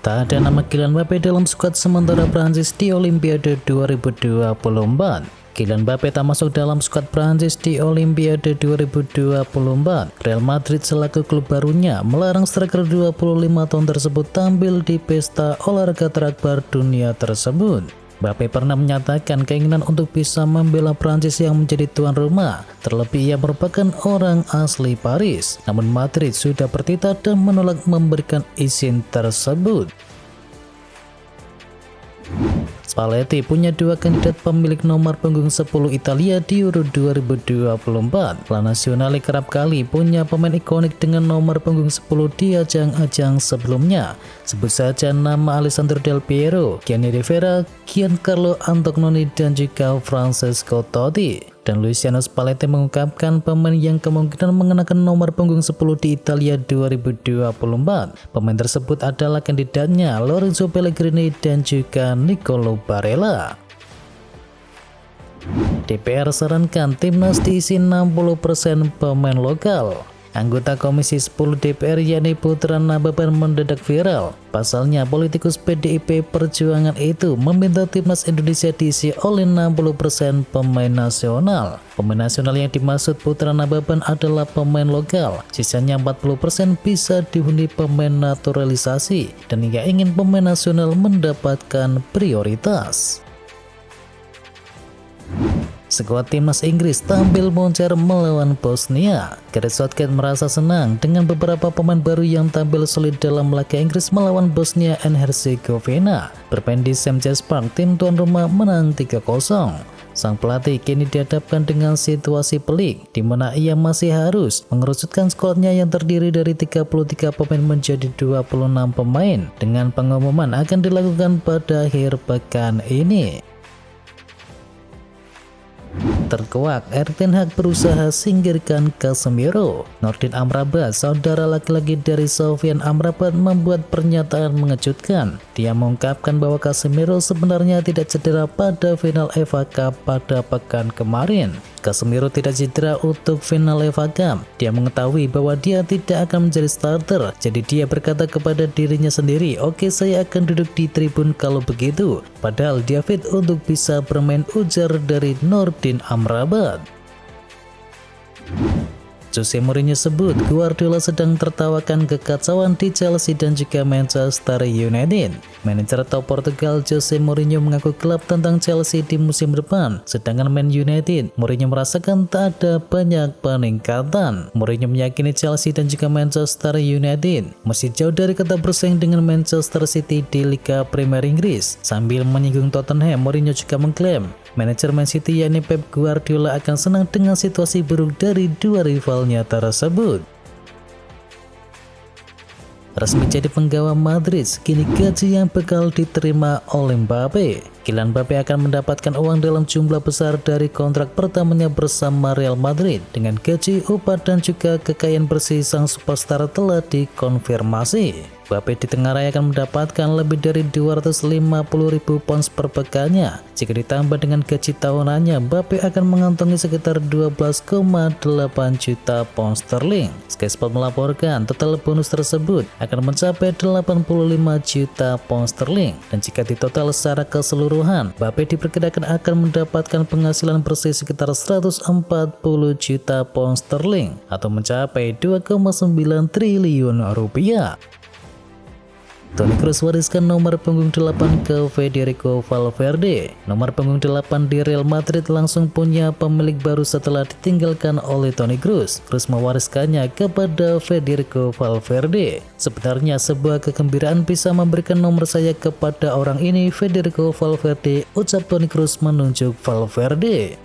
Tak ada nama Kylian Mbappe dalam skuad sementara Prancis di Olimpiade 2024. Kylian Mbappe tak masuk dalam skuad Prancis di Olimpiade 2024. Real Madrid selaku klub barunya melarang striker 25 tahun tersebut tampil di pesta olahraga terakbar dunia tersebut. Mbappe pernah menyatakan keinginan untuk bisa membela Prancis yang menjadi tuan rumah, terlebih ia merupakan orang asli Paris. Namun Madrid sudah bertitah dan menolak memberikan izin tersebut. Spalletti punya dua kandidat pemilik nomor punggung 10 Italia di Euro 2024. La Nazionale kerap kali punya pemain ikonik dengan nomor punggung 10 di ajang-ajang sebelumnya. Sebut saja nama Alessandro Del Piero, Gianni Rivera, Giancarlo Antognoni, dan juga Francesco Totti. Dan Luciano Spalletti mengungkapkan pemain yang kemungkinan mengenakan nomor punggung 10 di Italia 2024. Pemain tersebut adalah kandidatnya Lorenzo Pellegrini dan juga Nicolo Barella. DPR sarankan timnas diisi 60% pemain lokal. Anggota Komisi 10 DPR yakni Putra Nababan mendadak viral. Pasalnya politikus PDIP Perjuangan itu meminta timnas Indonesia diisi oleh 60% pemain nasional. Pemain nasional yang dimaksud Putra Nababan adalah pemain lokal. Sisanya 40% bisa dihuni pemain naturalisasi dan ia ingin pemain nasional mendapatkan prioritas. Skuad timnas Inggris tampil moncer melawan Bosnia. Gareth Southgate merasa senang dengan beberapa pemain baru yang tampil solid dalam laga Inggris melawan Bosnia and Herzegovina. Bermain di St. James Park, tim tuan rumah menang 3-0. Sang pelatih kini dihadapkan dengan situasi pelik, di mana ia masih harus mengerucutkan skuadnya yang terdiri dari 33 pemain menjadi 26 pemain, dengan pengumuman akan dilakukan pada akhir pekan ini. Terkuak, Erik ten Hag berusaha singkirkan Casemiro. Nordin Amrabat, saudara laki-laki dari Sofyan Amrabat, membuat pernyataan mengejutkan. Dia mengungkapkan bahwa Casemiro sebenarnya tidak cedera pada final FA Cup pada pekan kemarin. Casemiro tidak cedera untuk final FA Cup. Dia mengetahui bahwa dia tidak akan menjadi starter. Jadi dia berkata kepada dirinya sendiri, "Oke, saya akan duduk di tribun kalau begitu." Padahal dia fit untuk bisa bermain, ujar dari Nordin Amrabat. Jose Mourinho sebut Guardiola sedang tertawakan kekacauan di Chelsea dan juga Manchester United. Manajer top Portugal Jose Mourinho mengaku gelap tentang Chelsea di musim depan, sedangkan Man United, Mourinho merasakan tak ada banyak peningkatan. Mourinho meyakini Chelsea dan juga Manchester United masih jauh dari kata bersaing dengan Manchester City di Liga Premier Inggris. Sambil menyinggung Tottenham, Mourinho juga mengklaim manajer Man City yakni Pep Guardiola akan senang dengan situasi buruk dari dua rivalnya tersebut. Resmi jadi penggawa Madrid, segini gaji yang bakal diterima oleh Mbappe. Kylian Mbappe akan mendapatkan uang dalam jumlah besar dari kontrak pertamanya bersama Real Madrid. Dengan gaji, upah, dan juga kekayaan bersih sang superstar telah dikonfirmasi. Mbappe di tengah raya akan mendapatkan lebih dari 250.000 pounds per pekannya. Jika ditambah dengan gaji tahunannya, Mbappe akan mengantongi sekitar 12,8 juta pounds sterling. Sky Sport melaporkan total bonus tersebut akan mencapai 85 juta pounds sterling. Dan jika ditotal secara keseluruhan, Mbappe diperkirakan akan mendapatkan penghasilan bersih sekitar 140 juta pounds sterling atau mencapai 2,9 triliun rupiah. Toni Kroos wariskan nomor punggung 8 ke Federico Valverde. Nomor punggung 8 di Real Madrid langsung punya pemilik baru setelah ditinggalkan oleh Toni Kroos. Kroos mewariskannya kepada Federico Valverde. Sebenarnya sebuah kegembiraan bisa memberikan nomor saya kepada orang ini, Federico Valverde, ucap Toni Kroos menunjuk Valverde.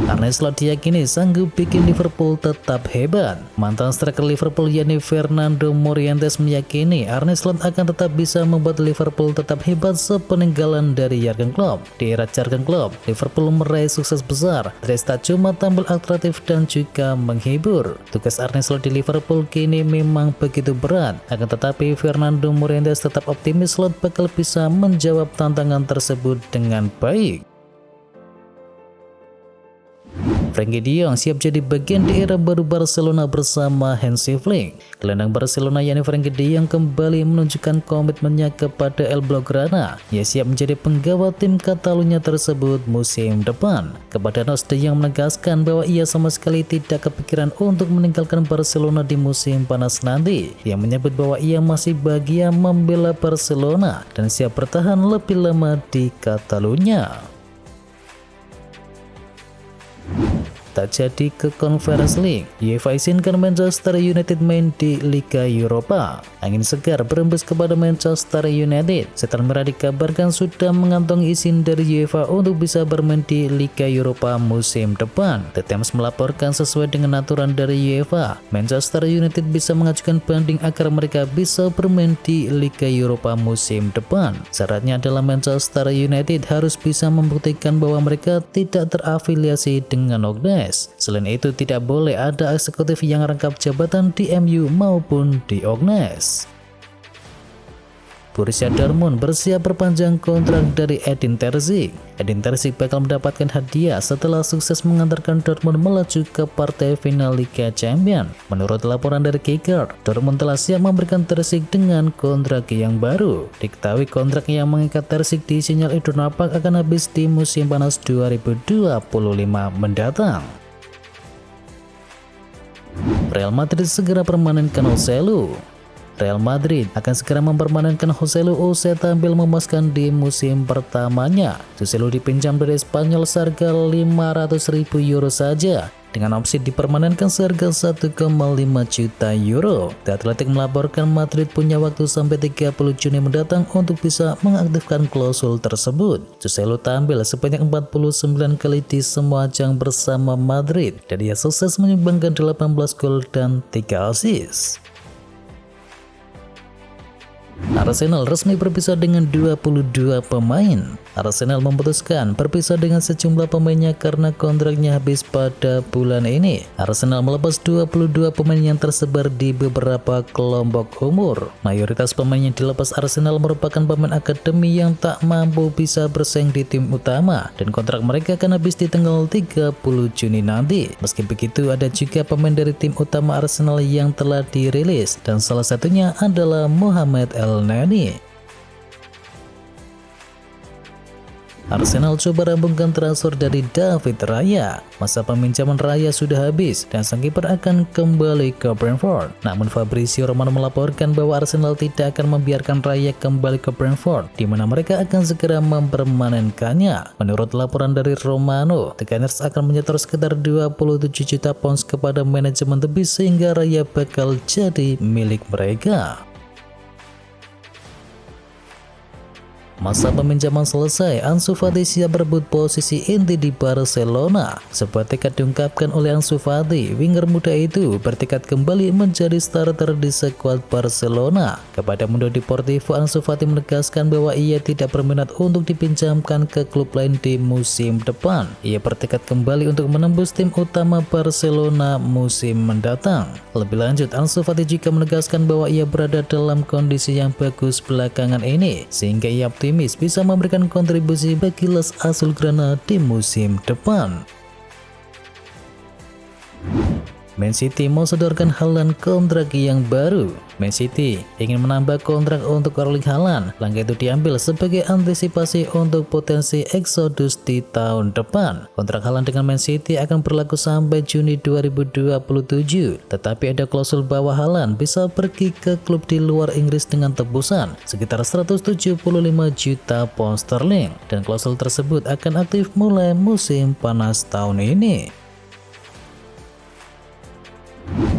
Arne Slot diyakini sanggup bikin Liverpool tetap hebat. Mantan striker Liverpool yakni Fernando Morientes meyakini Arne Slot akan tetap bisa membuat Liverpool tetap hebat sepeninggalan dari Jurgen Klopp. Di era Jurgen Klopp, Liverpool meraih sukses besar. Dress tak cuma tampil atraktif dan juga menghibur. Tugas Arne Slot di Liverpool kini memang begitu berat. Akan tetapi Fernando Morientes tetap optimis Slot bakal bisa menjawab tantangan tersebut dengan baik. Frenkie de Jong siap jadi bagian di era baru Barcelona bersama Hansi Flick. Gelandang Barcelona yakni Frenkie de Jong kembali menunjukkan komitmennya kepada El Blaugrana. Ia siap menjadi penggawa tim Catalunya tersebut musim depan. Kepada Nos, de Jong menegaskan bahwa ia sama sekali tidak kepikiran untuk meninggalkan Barcelona di musim panas nanti. Ia menyebut bahwa ia masih bahagia membela Barcelona dan siap bertahan lebih lama di Catalunya. Tak jadi ke Conference League, UEFA izinkan Manchester United main di Liga Eropa. Angin segar berembus kepada Manchester United. Setan Merah dikabarkan sudah mengantongi izin dari UEFA untuk bisa bermain di Liga Eropa musim depan. The Times melaporkan sesuai dengan aturan dari UEFA, Manchester United bisa mengajukan banding agar mereka bisa bermain di Liga Eropa musim depan. Syaratnya adalah Manchester United harus bisa membuktikan bahwa mereka tidak terafiliasi dengan Ognes. Selain itu, tidak boleh ada eksekutif yang rangkap jabatan di MU maupun di Ognes. Borussia Dortmund bersiap perpanjang kontrak dari Edin Terzic. Edin Terzic bakal mendapatkan hadiah setelah sukses mengantarkan Dortmund melaju ke partai final Liga Champions. Menurut laporan dari Kicker, Dortmund telah siap memberikan Terzic dengan kontrak yang baru. Diketahui kontrak yang mengikat Terzic di sinyal Iduna Park akan habis di musim panas 2025 mendatang. Real Madrid segera permanenkan Joselu. Real Madrid akan segera mempermanenkan Joselu usai tampil memuaskan di musim pertamanya. Joselu dipinjam dari Spanyol seharga 500.000 euro saja, dengan opsi dipermanenkan seharga 1,5 juta euro. The Athletic melaporkan Madrid punya waktu sampai 30 Juni mendatang untuk bisa mengaktifkan klausul tersebut. Joselu tampil sebanyak 49 kali di semua ajang bersama Madrid dan ia sukses menyumbangkan 18 gol dan 3 assist. Arsenal resmi berpisah dengan 22 pemain. Arsenal memutuskan berpisah dengan sejumlah pemainnya karena kontraknya habis pada bulan ini. Arsenal melepas 22 pemain yang tersebar di beberapa kelompok umur. Mayoritas pemain yang dilepas Arsenal merupakan pemain akademi yang tak mampu bisa bersaing di tim utama dan kontrak mereka akan habis di tanggal 30 Juni nanti. Meski begitu, ada juga pemain dari tim utama Arsenal yang telah dirilis dan salah satunya adalah Mohamed El-Neni. Arsenal coba rampungkan transfer dari David Raya. Masa peminjaman Raya sudah habis dan sang kiper akan kembali ke Brentford. Namun Fabrizio Romano melaporkan bahwa Arsenal tidak akan membiarkan Raya kembali ke Brentford, di mana mereka akan segera mempermanenkannya. Menurut laporan dari Romano, The Gunners akan menyetor sekitar 27 juta pounds kepada manajemen The Bees sehingga Raya bakal jadi milik mereka. Masa peminjaman selesai, Ansu Fati siap berebut posisi inti di Barcelona. Sebuah tekad diungkapkan oleh Ansu Fati. Winger muda itu bertekad kembali menjadi starter di skuad Barcelona. Kepada Mundo Deportivo, Ansu Fati menegaskan bahwa ia tidak berminat untuk dipinjamkan ke klub lain di musim depan. Ia bertekad kembali untuk menembus tim utama Barcelona musim mendatang. Lebih lanjut, Ansu Fati juga menegaskan bahwa ia berada dalam kondisi yang bagus belakangan ini, sehingga ia optimis bisa memberikan kontribusi bagi Les Azulgrana di musim depan. Man City mau sodorkan Haaland kontrak yang baru. Man City ingin menambah kontrak untuk Erling Haaland. Langkah itu diambil sebagai antisipasi untuk potensi eksodus di tahun depan. Kontrak Haaland dengan Man City akan berlaku sampai Juni 2027. Tetapi ada klausul bahwa Haaland bisa pergi ke klub di luar Inggris dengan tebusan sekitar 175 juta pound sterling. Dan klausul tersebut akan aktif mulai musim panas tahun ini.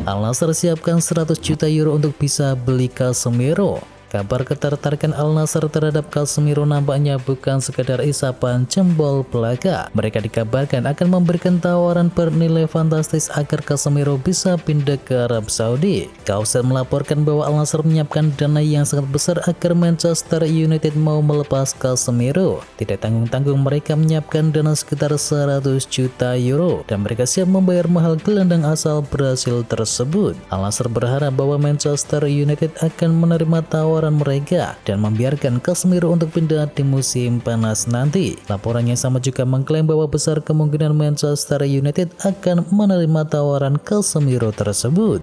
Al-Nassr siapkan 100 juta euro untuk bisa beli Casemiro. Kabar ketertarikan Al-Nassr terhadap Casemiro nampaknya bukan sekedar isapan jempol belaka. Mereka dikabarkan akan memberikan tawaran bernilai fantastis agar Casemiro bisa pindah ke Arab Saudi. Kauser melaporkan bahwa Al-Nassr menyiapkan dana yang sangat besar agar Manchester United mau melepas Casemiro. Tidak tanggung-tanggung mereka menyiapkan dana sekitar 100 juta euro dan mereka siap membayar mahal gelandang asal Brasil tersebut. Al-Nassr berharap bahwa Manchester United akan menerima tawaran tawaran mereka dan membiarkan Casemiro untuk pindah di musim panas nanti. Laporan yang sama juga mengklaim bahwa besar kemungkinan Manchester United akan menerima tawaran Casemiro tersebut.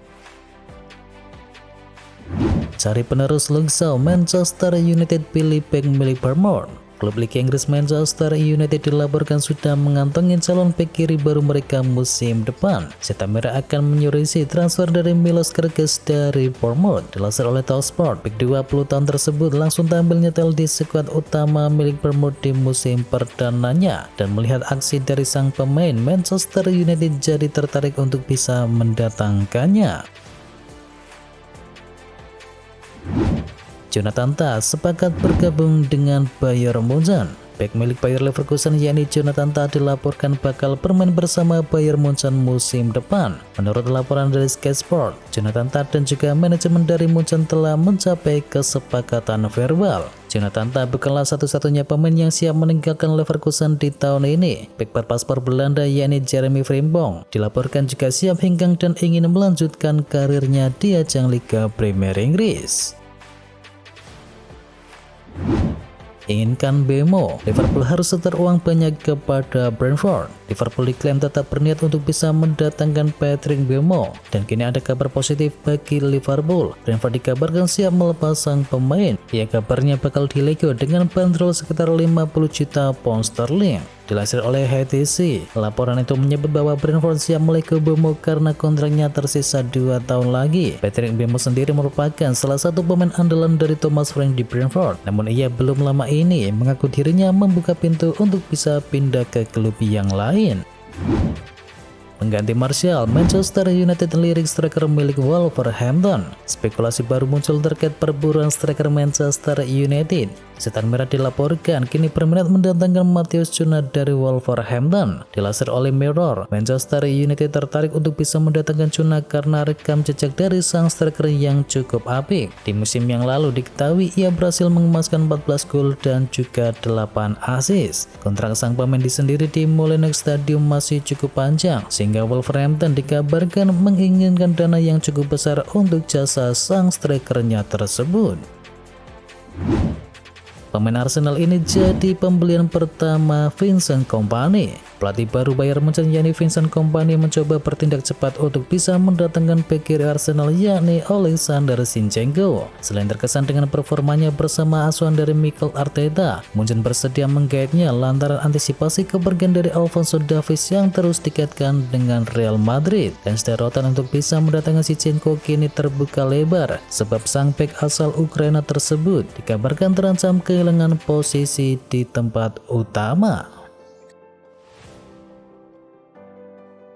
Cari penerus Luke Shaw, Manchester United pilih bek milik Bournemouth. Klub Liga Inggris Manchester United dilaporkan sudah mengantongi calon bek kiri baru mereka musim depan. Setan Merah akan menyurisi transfer dari Milos Kerkez dari Bournemouth. Dilansir oleh Talksport, bek 20 tahun tersebut langsung tampil nyetel di skuad utama milik Bournemouth di musim perdananya. Dan melihat aksi dari sang pemain, Manchester United jadi tertarik untuk bisa mendatangkannya. Jonathan Tah sepakat bergabung dengan Bayern Munchen. Bek milik Bayer Leverkusen yakni Jonathan Tah dilaporkan bakal bermain bersama Bayern Munchen musim depan. Menurut laporan dari Sky Sport, Jonathan Tah dan juga manajemen dari Munchen telah mencapai kesepakatan verbal. Jonathan Tah bukanlah satu-satunya pemain yang siap meninggalkan Leverkusen di tahun ini. Bek berpaspor Belanda yakni Jeremy Frimpong dilaporkan juga siap hengkang dan ingin melanjutkan karirnya di ajang Liga Premier Inggris. Inginkan Bemo, Liverpool harus setor uang banyak kepada Brentford. Liverpool diklaim tetap berniat untuk bisa mendatangkan Patrick Bemo, dan kini ada kabar positif bagi Liverpool. Brentford dikabarkan siap melepas sang pemain. Ya, kabarnya bakal dilego dengan bandrol sekitar 50 juta pound sterling. Dilansir oleh HTC, laporan itu menyebut bahwa Brentford siap melego Bemo karena kontraknya tersisa 2 tahun lagi. Patrick Bemo sendiri merupakan salah satu pemain andalan dari Thomas Frank di Brentford, namun ia belum lama ini mengaku dirinya membuka pintu untuk bisa pindah ke klub yang lain. Mengganti Martial, Manchester United lirik striker milik Wolverhampton. Spekulasi baru muncul terkait perburuan striker Manchester United. Setan Merah dilaporkan kini berminat mendatangkan Matheus Cunha dari Wolverhampton. Dilansir oleh Mirror, Manchester United tertarik untuk bisa mendatangkan Cunha karena rekam jejak dari sang striker yang cukup apik. Di musim yang lalu diketahui ia berhasil mengemaskan 14 gol dan juga 8 assist. Kontrak sang pemain sendiri di Molineux Stadium masih cukup panjang, sehingga Wolverhampton dikabarkan menginginkan dana yang cukup besar untuk jasa sang strikernya tersebut. Pemain Arsenal ini jadi pembelian pertama Vincent Kompany. Pelatih baru Bayern Munchen yakni Vincent Kompany mencoba bertindak cepat untuk bisa mendatangkan bek kiri Arsenal yakni Alexander Zinchenko. Selain terkesan dengan performanya bersama asuhan dari Mikel Arteta, Munchen bersedia menggaetnya lantaran antisipasi kepergian dari Alphonso Davies yang terus dikaitkan dengan Real Madrid. Dan sterotan untuk bisa mendatangkan Zinchenko kini terbuka lebar sebab sang bek asal Ukraina tersebut dikabarkan terancam kehilangan posisi di tempat utama.